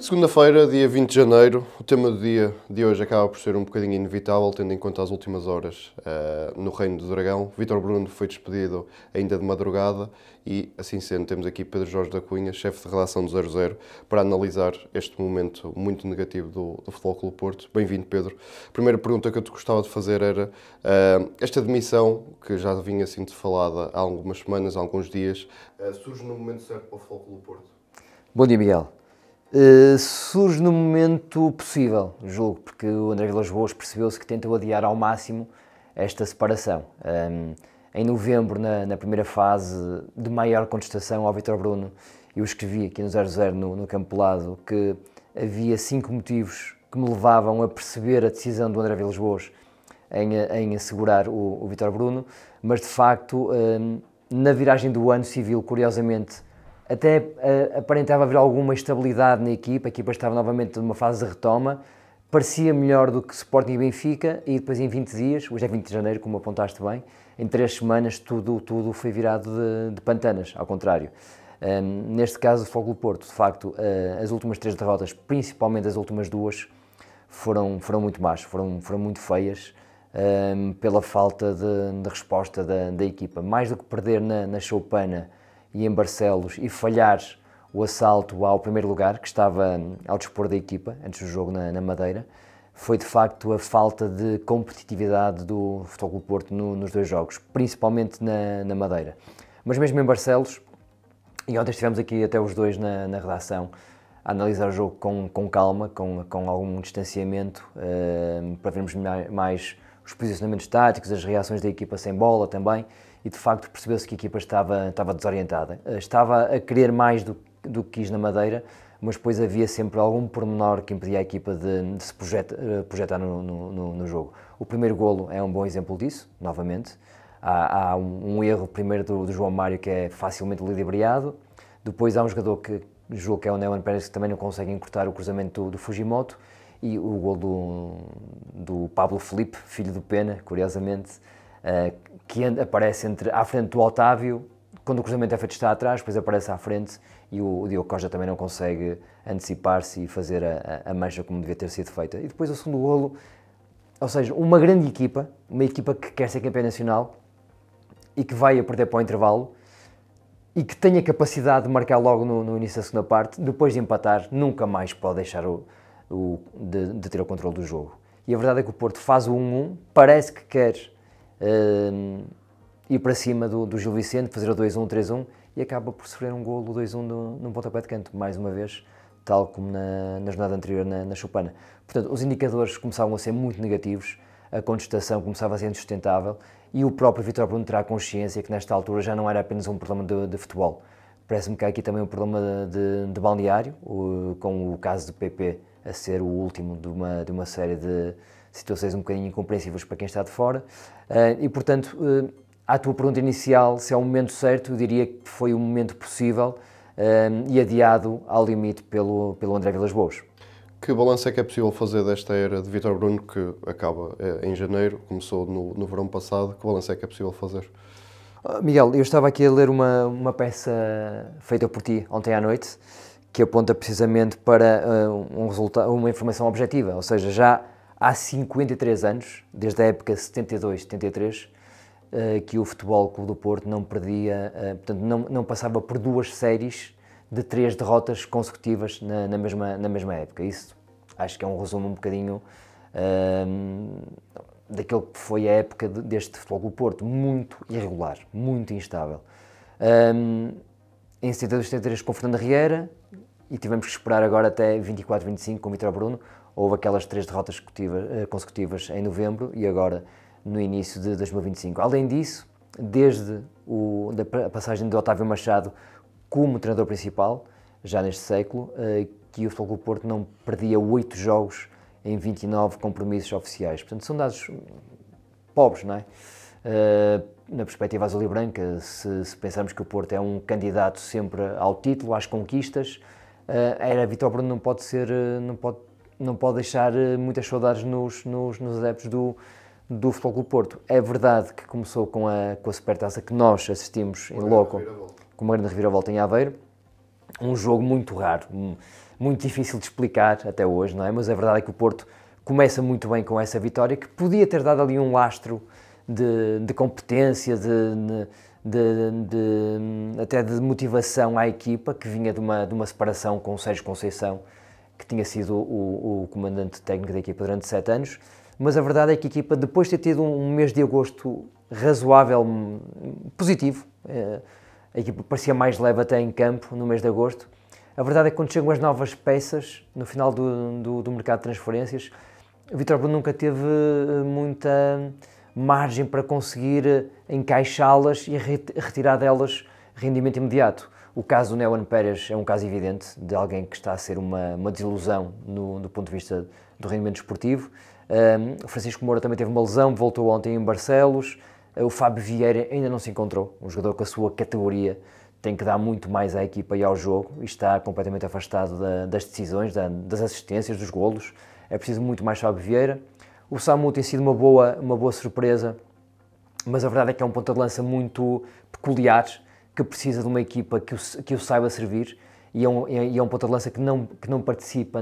Segunda-feira, dia 20 de janeiro, o tema do dia de hoje acaba por ser um bocadinho inevitável, tendo em conta as últimas horas no Reino do Dragão. Vítor Bruno foi despedido ainda de madrugada e, assim sendo, temos aqui Pedro Jorge da Cunha, chefe de redação do 00, para analisar este momento muito negativo do Futebol Clube Porto. Bem-vindo, Pedro. A primeira pergunta que eu te gostava de fazer era esta demissão, que já vinha sendo falada há algumas semanas, há alguns dias, surge no momento certo para o Futebol Clube Porto? Bom dia, Miguel. Surge no momento possível, julgo, porque o André Vilas-Boas percebeu-se que tentou adiar ao máximo esta separação. Em novembro, na primeira fase de maior contestação ao Vítor Bruno, eu escrevi aqui no 00, no Campo Pelado, que havia 5 motivos que me levavam a perceber a decisão do André Vilas-Boas em assegurar o Vítor Bruno, mas de facto, na viragem do ano civil, curiosamente, até aparentava haver alguma estabilidade na equipa, a equipa estava novamente numa fase de retoma, parecia melhor do que Sporting e Benfica, e depois em 20 dias, hoje é 20 de janeiro, como apontaste bem, em 3 semanas tudo foi virado de pantanas, ao contrário. Neste caso, o Futebol Clube Porto, de facto, as últimas 3 derrotas, principalmente as últimas 2, foram muito más, foram muito feias, pela falta de resposta da equipa. Mais do que perder na Choupana e em Barcelos e falhar o assalto ao primeiro lugar, que estava ao dispor da equipa, antes do jogo na Madeira, foi de facto a falta de competitividade do Futebol Clube Porto nos 2 jogos, principalmente na Madeira. Mas mesmo em Barcelos, e ontem estivemos aqui até os 2 na redação, a analisar o jogo com calma, com algum distanciamento, para vermos mais os posicionamentos táticos, as reações da equipa sem bola também, e de facto percebeu-se que a equipa estava desorientada. Estava a querer mais do que quis na Madeira, mas depois havia sempre algum pormenor que impedia a equipa de se projetar no jogo. O primeiro golo é um bom exemplo disso, novamente. Há um erro primeiro do João Mário que é facilmente ludibriado, depois há um jogador que julgo que é o Neon Pérez que também não consegue encurtar o cruzamento do Fujimoto, e o golo do Pablo Filipe, filho do Pena, curiosamente, que aparece à frente do Otávio, quando o cruzamento é feito está atrás, depois aparece à frente e o Diogo Costa também não consegue antecipar-se e fazer a mancha como devia ter sido feita. E depois o segundo golo, ou seja, uma grande equipa, uma equipa que quer ser campeã nacional e que vai a perder para o intervalo e que tem a capacidade de marcar logo no início da segunda parte, depois de empatar, nunca mais pode deixar de ter o controle do jogo. E a verdade é que o Porto faz o 1-1, parece que quer ir para cima do Gil Vicente, fazer o 2-1, 3-1, e acaba por sofrer um golo 2-1 num pontapé de canto, mais uma vez, tal como na jornada anterior na Choupana. Portanto, os indicadores começavam a ser muito negativos, a contestação começava a ser insustentável, e o próprio Vítor Bruno terá consciência que nesta altura já não era apenas um problema de futebol. Parece-me que há aqui também um problema de balneário, com o caso do PP a ser o último de uma série de situações um bocadinho incompreensíveis para quem está de fora, e portanto, à tua pergunta inicial, se é o momento certo, eu diria que foi o momento possível e adiado ao limite pelo André Vilas-Boas. Que balanço é que é possível fazer desta era de Vítor Bruno, que acaba em janeiro, começou no verão passado? Que balanço é que é possível fazer? Miguel, eu estava aqui a ler uma peça feita por ti ontem à noite, que aponta precisamente para uma informação objetiva, ou seja, já há 53 anos, desde a época 72-73, que o Futebol Clube do Porto não perdia, portanto não passava por 2 séries de 3 derrotas consecutivas na mesma época. Isso acho que é um resumo um bocadinho daquilo que foi a época deste Futebol Clube do Porto, muito irregular, muito instável. Em 72-73 com Fernando Rieira, e tivemos que esperar agora até 24-25 com o Vítor Bruno. Houve aquelas 3 derrotas consecutivas em novembro e agora no início de 2025. Além disso, desde a passagem de Otávio Machado como treinador principal, já neste século, que o Futebol Clube do Porto não perdia 8 jogos em 29 compromissos oficiais. Portanto, são dados pobres, não é? Na perspectiva azul e branca, se pensarmos que o Porto é um candidato sempre ao título, às conquistas, a era Vítor Bruno não pode deixar muitas saudades nos adeptos do Futebol Clube Porto. É verdade que começou com a Supertaça que nós assistimos em loco, com uma grande reviravolta em Aveiro, um jogo muito raro, muito difícil de explicar até hoje, não é? Mas a verdade é que o Porto começa muito bem com essa vitória, que podia ter dado ali um lastro de competência, até de motivação à equipa, que vinha de uma separação com o Sérgio Conceição, que tinha sido o comandante técnico da equipa durante 7 anos, mas a verdade é que a equipa, depois de ter tido um mês de agosto razoável, positivo, a equipa parecia mais leve até em campo no mês de agosto, a verdade é que quando chegam as novas peças, no final do mercado de transferências, o Vítor Bruno nunca teve muita margem para conseguir encaixá-las e retirar delas rendimento imediato. O caso do Néwan Pérez é um caso evidente de alguém que está a ser uma desilusão do ponto de vista do rendimento esportivo. O Francisco Moura também teve uma lesão, voltou ontem em Barcelos. O Fábio Vieira ainda não se encontrou, um jogador com a sua categoria tem que dar muito mais à equipa e ao jogo e está completamente afastado das decisões, das assistências, dos golos. É preciso muito mais Fábio Vieira. O Samu tem sido uma boa surpresa, mas a verdade é que é um ponta de lança muito peculiar, que precisa de uma equipa que o saiba servir, e é um ponta de lança que não participa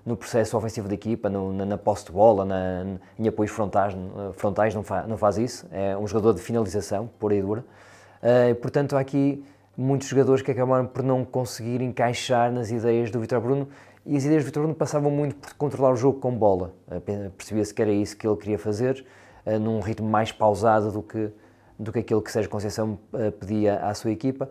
no processo ofensivo da equipa, na posse de bola, em apoios frontais não faz isso. É um jogador de finalização, pura e dura. Portanto, há aqui muitos jogadores que acabaram por não conseguir encaixar nas ideias do Vítor Bruno, e as ideias do Vítor Bruno passavam muito por controlar o jogo com bola. Percebia-se que era isso que ele queria fazer, num ritmo mais pausado do que aquilo que Sérgio Conceição pedia à sua equipa,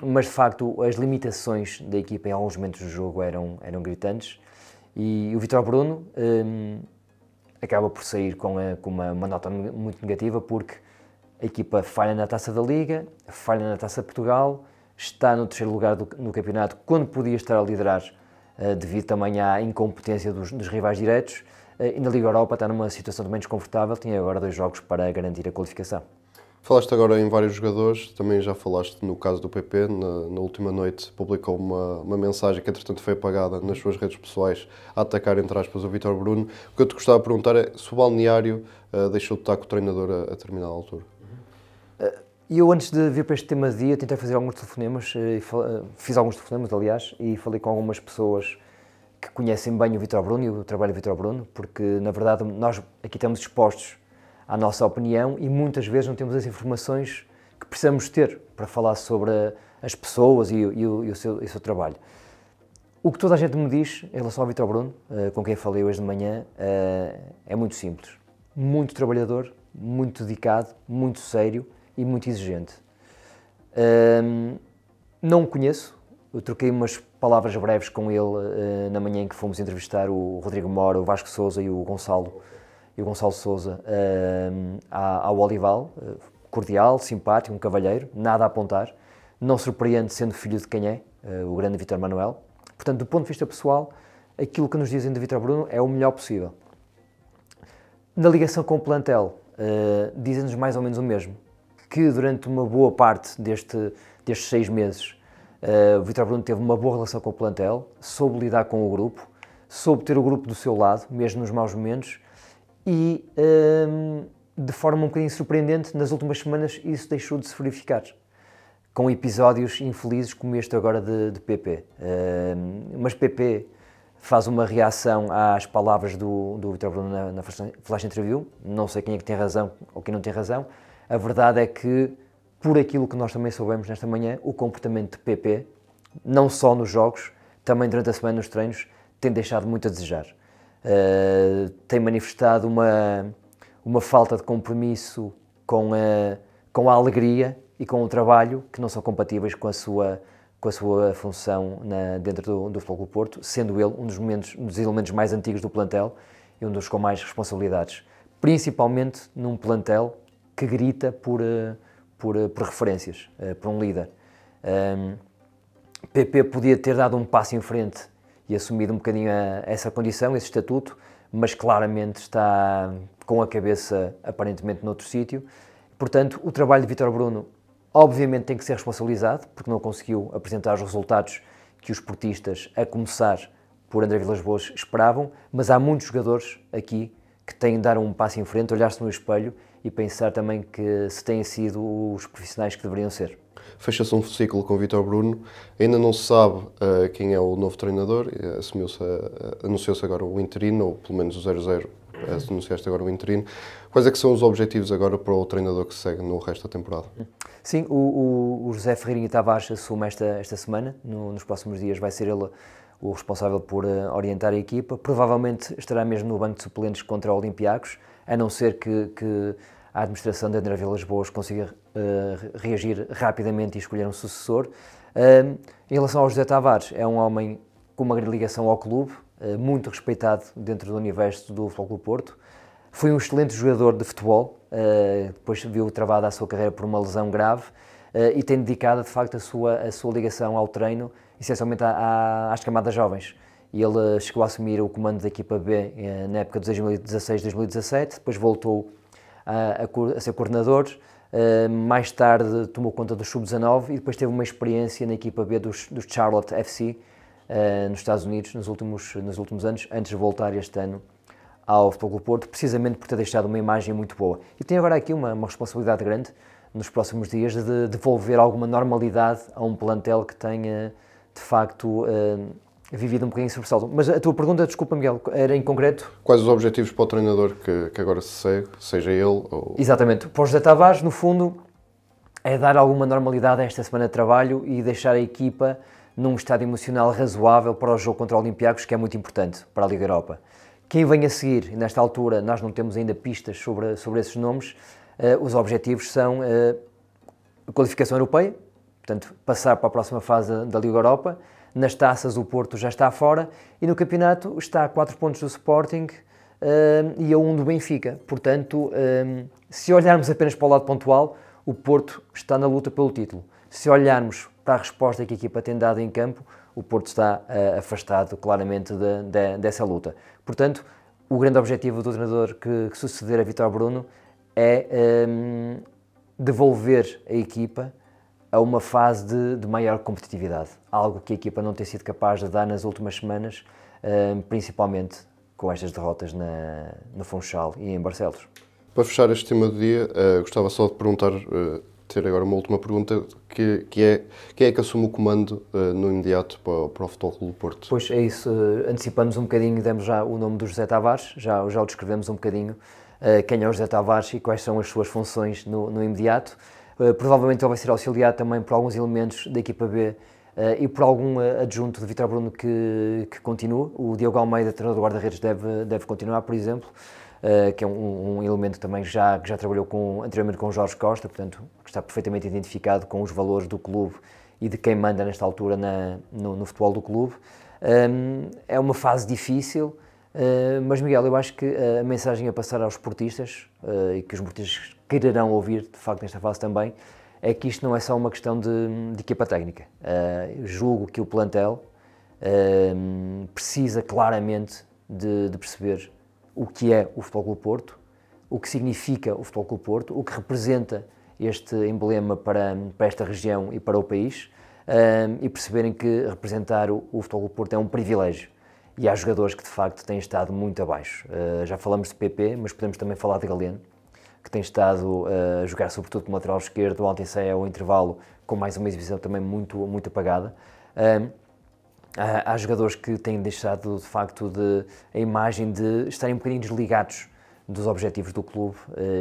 mas de facto as limitações da equipa em alguns momentos do jogo eram gritantes, e o Vítor Bruno acaba por sair com uma nota muito negativa, porque a equipa falha na Taça da Liga, falha na Taça de Portugal, está no terceiro lugar no campeonato, quando podia estar a liderar, devido também à incompetência dos rivais diretos, e na Liga Europa está numa situação também desconfortável, tinha agora 2 jogos para garantir a qualificação. Falaste agora em vários jogadores, também já falaste no caso do PP, na última noite publicou uma mensagem que entretanto foi apagada nas suas redes pessoais a atacar, entre aspas, o Vítor Bruno. O que eu te gostava de perguntar é se o balneário deixou de estar com o treinador a determinada altura. E eu, antes de vir para este tema de dia, tentei fazer alguns telefonemas, fiz alguns telefonemas, aliás, e falei com algumas pessoas que conhecem bem o Vítor Bruno e o trabalho do Vítor Bruno, porque, na verdade, nós aqui estamos expostos à nossa opinião e muitas vezes não temos as informações que precisamos ter para falar sobre as pessoas e o seu trabalho. O que toda a gente me diz em relação ao Vítor Bruno, com quem falei hoje de manhã, é muito simples. Muito trabalhador, muito dedicado, muito sério e muito exigente. Não o conheço, eu troquei umas palavras breves com ele na manhã em que fomos entrevistar o Rodrigo Mora, o Vasco Sousa e o Gonçalo Sousa ao Olival. Cordial, simpático, um cavalheiro, nada a apontar, não surpreende sendo filho de quem é, o grande Vítor Manuel. Portanto, do ponto de vista pessoal, aquilo que nos dizem de Vítor Bruno é o melhor possível. Na ligação com o plantel, dizem-nos mais ou menos o mesmo, que durante uma boa parte destes 6 meses o Vítor Bruno teve uma boa relação com o plantel, soube lidar com o grupo, soube ter o grupo do seu lado, mesmo nos maus momentos, e de forma um bocadinho surpreendente, nas últimas semanas isso deixou de se verificar, com episódios infelizes como este agora de PP. Mas PP faz uma reação às palavras do Vítor Bruno na flash interview, não sei quem é que tem razão ou quem não tem razão. A verdade é que, por aquilo que nós também soubemos nesta manhã, o comportamento de PP, não só nos jogos, também durante a semana nos treinos, tem deixado muito a desejar. Tem manifestado uma falta de compromisso com a alegria e com o trabalho, que não são compatíveis com a sua função dentro do Futebol Clube do Porto, sendo ele um dos elementos mais antigos do plantel e um dos com mais responsabilidades, principalmente num plantel que grita por referências, por um líder. PP podia ter dado um passo em frente e assumido um bocadinho essa condição, esse estatuto, mas claramente está com a cabeça aparentemente noutro sítio. Portanto, o trabalho de Vítor Bruno obviamente tem que ser responsabilizado, porque não conseguiu apresentar os resultados que os portistas, a começar por André Vilas-Boas, esperavam, mas há muitos jogadores aqui que têm de dar um passo em frente, olhar-se no espelho e pensar também que se têm sido os profissionais que deveriam ser. fecha-se um ciclo com o Vítor Bruno. Ainda não se sabe quem é o novo treinador, anunciou-se agora o interino, ou pelo menos o 0-0 anunciaste agora o interino. Quais é que são os objetivos agora para o treinador que segue no resto da temporada? Sim, o José Ferreirinha Tavares assume esta semana, nos próximos dias vai ser ele o responsável por orientar a equipa. Provavelmente estará mesmo no banco de suplentes contra o Olympiacos, a não ser que a administração de André Vilas-Boas consiga reagir rapidamente e escolher um sucessor. Em relação ao José Tavares, é um homem com uma grande ligação ao clube, muito respeitado dentro do universo do Futebol Clube Porto. Foi um excelente jogador de futebol, depois viu travada a sua carreira por uma lesão grave e tem dedicado, de facto, a sua ligação ao treino, essencialmente às camadas jovens. E ele chegou a assumir o comando da equipa B na época de 2016-2017, depois voltou a ser coordenador, mais tarde tomou conta do Sub-19 e depois teve uma experiência na equipa B dos Charlotte FC, nos Estados Unidos, nos últimos anos, antes de voltar este ano ao Futebol Clube Porto, precisamente por ter deixado uma imagem muito boa. E tem agora aqui uma responsabilidade grande, nos próximos dias, de devolver alguma normalidade a um plantel que tenha, de facto, vivido um bocadinho sobressalto. Mas a tua pergunta, desculpa, Miguel, era em concreto? Quais os objetivos para o treinador que agora se segue, seja ele ou... Exatamente. Para o José Tavares, no fundo, é dar alguma normalidade a esta semana de trabalho e deixar a equipa num estado emocional razoável para o jogo contra o Olympiacos, que é muito importante para a Liga Europa. Quem vem a seguir, e nesta altura nós não temos ainda pistas sobre esses nomes, os objetivos são a qualificação europeia, portanto, passar para a próxima fase da Liga Europa. Nas taças o Porto já está fora e no campeonato está a 4 pontos do Sporting e a 1 do Benfica. Portanto, se olharmos apenas para o lado pontual, o Porto está na luta pelo título. Se olharmos para a resposta que a equipa tem dado em campo, o Porto está afastado claramente dessa luta. Portanto, o grande objetivo do treinador que suceder a Vítor Bruno é devolver a equipa a uma fase de maior competitividade, algo que a equipa não tem sido capaz de dar nas últimas semanas, principalmente com estas derrotas no Funchal e em Barcelos. Para fechar este tema do dia, gostava só de perguntar, ter agora uma última pergunta, que é quem é que assume o comando no imediato para o Futebol Clube do Porto? Pois é isso, antecipamos um bocadinho, demos já o nome do José Tavares, já o descrevemos um bocadinho, quem é o José Tavares e quais são as suas funções no imediato. Provavelmente ele vai ser auxiliado também por alguns elementos da equipa B e por algum adjunto de Vítor Bruno que continua. O Diogo Almeida, treinador do guarda-redes, deve continuar, por exemplo, que é um elemento também que já trabalhou anteriormente com o Jorge Costa, portanto, que está perfeitamente identificado com os valores do clube e de quem manda nesta altura no futebol do clube. É uma fase difícil, mas, Miguel, eu acho que a mensagem a passar aos esportistas, e que os esportistas quererão ouvir, de facto, nesta fase também, é que isto não é só uma questão de equipa técnica. Julgo que o plantel precisa claramente de perceber o que é o Futebol Clube Porto, o que significa o Futebol Clube Porto, o que representa este emblema para esta região e para o país, e perceberem que representar o Futebol Clube Porto é um privilégio. E há jogadores que, de facto, têm estado muito abaixo. Já falamos de PP, mas podemos também falar de Galeno, que tem estado a jogar sobretudo como lateral esquerdo, ontem sai ao intervalo com mais uma exibição também muito apagada. Há jogadores que têm deixado, de facto, a imagem de estarem um bocadinho desligados dos objetivos do clube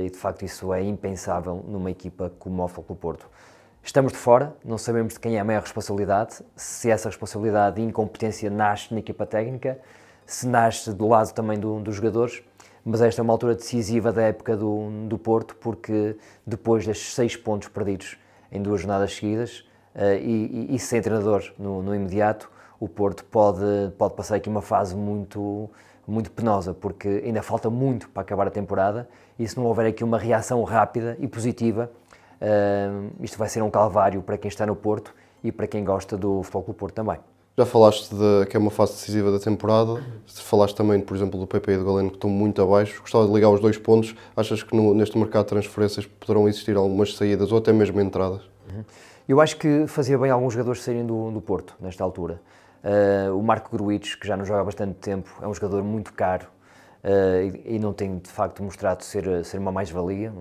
e, de facto, isso é impensável numa equipa como o Futebol Clube Porto. Estamos de fora, não sabemos de quem é a maior responsabilidade, se essa responsabilidade de incompetência nasce na equipa técnica, se nasce do lado também dos jogadores, mas esta é uma altura decisiva da época do Porto, porque depois destes 6 pontos perdidos em 2 jornadas seguidas e sem treinador no imediato, o Porto pode passar aqui uma fase muito penosa, porque ainda falta muito para acabar a temporada e se não houver aqui uma reação rápida e positiva, isto vai ser um calvário para quem está no Porto e para quem gosta do Futebol Clube Porto também. Já falaste que é uma fase decisiva da temporada, falaste também, por exemplo, do PP e do Galeno, que estão muito abaixo. Gostava de ligar os 2 pontos. Achas que neste mercado de transferências poderão existir algumas saídas ou até mesmo entradas? Eu acho que fazia bem alguns jogadores saírem do Porto, nesta altura. O Marco Gruitch, que já não joga há bastante tempo, é um jogador muito caro e não tem, de facto, mostrado ser uma mais-valia,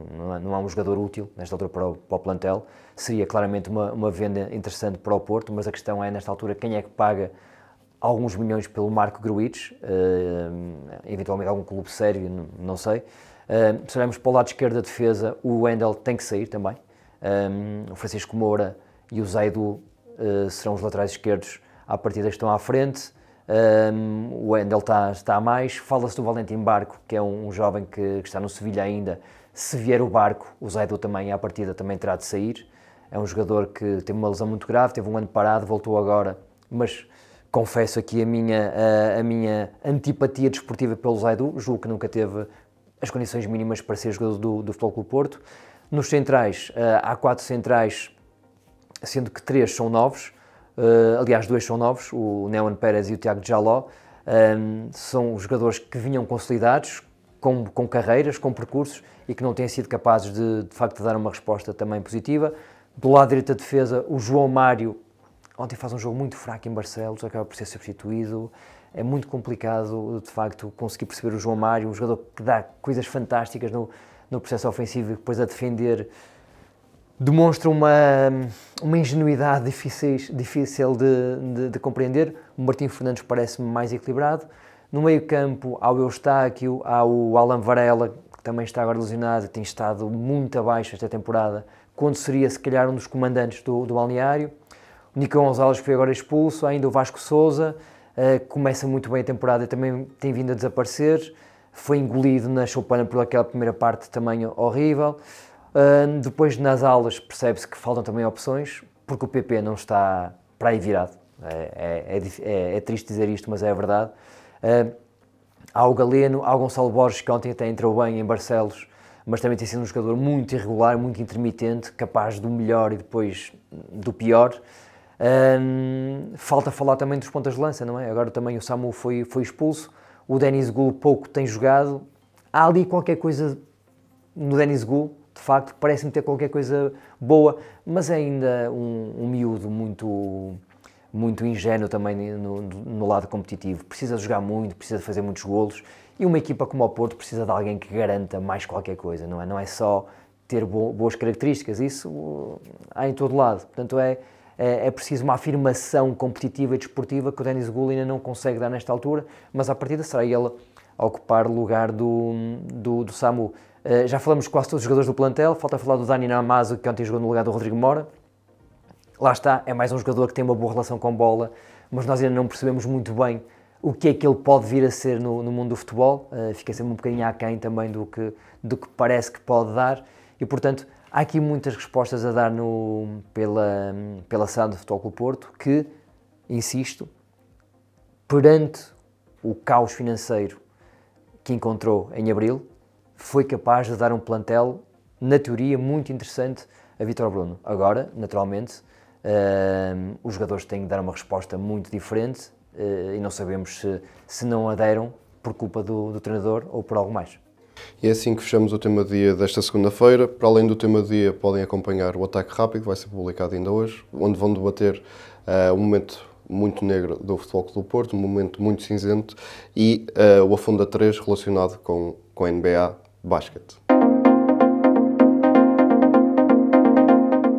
não é um jogador útil, nesta altura, para o plantel. seria claramente uma venda interessante para o Porto, mas a questão é, nesta altura, quem é que paga alguns milhões pelo Marco Grujic, eventualmente algum clube sério, não sei. Se olharmos para o lado esquerdo da defesa, o Wendel tem que sair também. O Francisco Moura e o Zaidu serão os laterais esquerdos à partida que estão à frente. O Wendel está a mais. Fala-se do Valentim Barco, que é um jovem que está no Sevilha ainda. Se vier o Barco, o Zaidu também à partida também terá de sair. É um jogador que teve uma lesão muito grave, teve um ano parado, voltou agora, mas confesso aqui a minha antipatia desportiva pelo Zaidu. Julgo que nunca teve as condições mínimas para ser jogador do Futebol Clube Porto. Nos centrais, há 4 centrais, sendo que 3 são novos, aliás 2 são novos, o Neon Pérez e o Tiago Jaló. São jogadores que vinham consolidados, com carreiras, com percursos e que não têm sido capazes de facto dar uma resposta também positiva. Do lado direito da defesa, o João Mário ontem faz um jogo muito fraco em Barcelos, acaba por ser substituído. É muito complicado, de facto, conseguir perceber o João Mário, um jogador que dá coisas fantásticas no processo ofensivo e depois a defender demonstra uma ingenuidade difícil de compreender. O Martim Fernandes parece-me mais equilibrado. No meio-campo, há o Eustáquio, há o Alan Varela, que também está agora lesionado, tem estado muito abaixo esta temporada, quando seria, se calhar, um dos comandantes do balneário. O Nico Gonzalez foi agora expulso, ainda o Vasco Sousa, começa muito bem a temporada e também tem vindo a desaparecer. Foi engolido na choupana por aquela primeira parte também horrível. Depois, nas alas, percebe-se que faltam também opções, porque o PP não está para aí virado. É triste dizer isto, mas é a verdade. Há o Galeno, há o Gonçalo Borges, que ontem até entrou bem em Barcelos, mas também tem sido um jogador muito irregular, muito intermitente, capaz do melhor e depois do pior. Falta falar também dos pontas de lança, não é? Agora também o Samu foi expulso, o Denis Gul pouco tem jogado. Há ali qualquer coisa no Denis Gul, de facto, parece-me ter qualquer coisa boa, mas é ainda um miúdo muito ingênuo também no lado competitivo. Precisa jogar muito, precisa fazer muitos golos, e uma equipa como o Porto precisa de alguém que garanta mais qualquer coisa, não é? Não é só ter boas características, isso há em todo lado. Portanto, é preciso uma afirmação competitiva e desportiva que o Denis Gul ainda não consegue dar nesta altura, mas à partida será ele a ocupar o lugar do Samu. Já falamos quase todos os jogadores do plantel, falta falar do Dani Namazo, que ontem jogou no lugar do Rodrigo Mora. Lá está, é mais um jogador que tem uma boa relação com bola, mas nós ainda não percebemos muito bem o que é que ele pode vir a ser no mundo do futebol. Fica sempre um bocadinho aquém também do que parece que pode dar, e portanto há aqui muitas respostas a dar pela SAD do Futebol Clube Porto, que, insisto, perante o caos financeiro que encontrou em abril, foi capaz de dar um plantel, na teoria, muito interessante a Vítor Bruno. Agora, naturalmente, os jogadores têm de dar uma resposta muito diferente e não sabemos se não a deram por culpa do treinador ou por algo mais. E é assim que fechamos o tema dia desta segunda-feira. Para além do tema dia, podem acompanhar o Ataque Rápido, vai ser publicado ainda hoje, onde vão debater um momento muito negro do Futebol Clube do Porto, um momento muito cinzento, e o A Fundo a 3 relacionado com a NBA Basket.